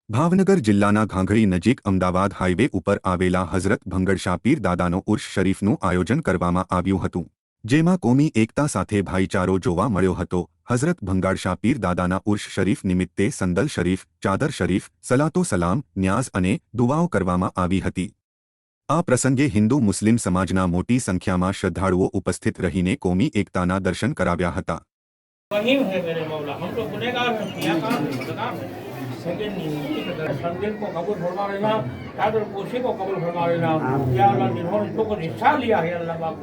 ભાવનગર જિલ્લાના ઘાંઘળી નજીક અમદાવાદ હાઈવે ઉપર આવેલા હઝરત ભંગડશા પીર દાદાનો ઉર્ષ શરીફનું આયોજન કરવામાં આવ્યું હતું, જેમાં કોમી એકતા સાથે ભાઈચારો જોવા મળ્યો હતો। હઝરત ભંગાડશા પીર દાદાના ઉર્ષ શરીફ નિમિત્તે સંદલ શરીફ, ચાદર શરીફ, સલાતો સલામ, ન્યાઝ અને દુઆઓ કરવામાં આવી હતી। આ પ્રસંગે હિન્દુ મુસ્લિમ સમાજના મોટી संख्याમાં શ્રદ્ધાળુઓ उपस्थित રહીને કોમી એકતાના दर्शन कराव्યા હતા। वही है मेरे मौला, हम तो गुनहगार हैं, कियाकार हैं, बदकार हैं। लेकिन संदिल को कबूल फरमा लेना, चादर पोशी को कबूल फरमा लेना। या अल्लाह जिन्होंने तो को हिस्सा लिया है अल्लाह पाक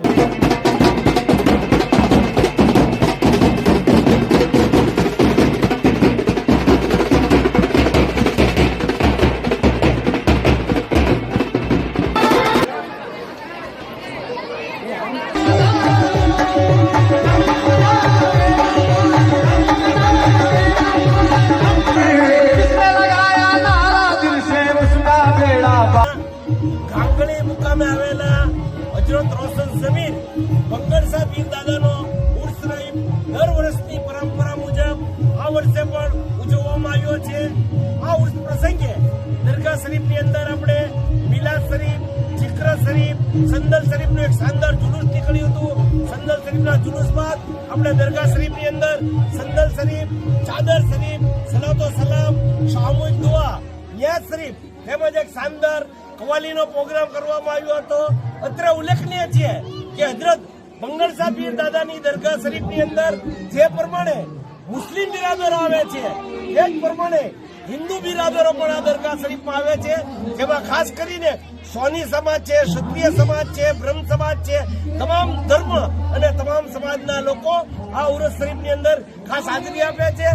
ઘાંઘળી મુકામે આવેલા હજરત રોશન સમીર ભંગડશા પીર દાદાનો ઉર્ષ શરીફ દર વર્ષની પરંપરા મુજબ આ વર્ષે પણ ઉજવવામાં આવ્યો છે। આ ઉર્ષ પ્રસંગે દરગાહ શરીફની અંદર આપણે મિલાદ શરીફ, જિક્ર શરીફ, સંદલ શરીફનું એક શાનદાર જુલુસ નીકળ્યું હતું। સંદલ શરીફના જુલુસ બાદ આપણે દરગાહ શરીફની અંદર સંદલ શરીફ, ચાદર શરીફ, સલાતો સલામ, સામૂહિક દુઆ, ન્યાઝ શરીફ તેમજ એક શાનદાર કવાલીનો પ્રોગ્રામ કરવામાં આવ્યો હતો। અત્રે ઉલ્લેખનીય છે કે હજરત ભંગડશા પીર દાદાની દરગાહ શરીફની અંદર જે પ્રમાણે મુસ્લિમ બિરાદરો આવે છે એ જ પ્રમાણે હિન્દુ બિરાદરો પણ આ દરગાહ શરીફમાં આવે છે, જેમાં ખાસ કરીને સોની સમાજ છે, ક્ષત્રિય સમાજ છે, બ્રહ્મ સમાજ છે, તમામ ધર્મ અને તમામ સમાજના લોકો આ ઉર્ષ શરીફની અંદર ખાસ હાજરી આપે છે।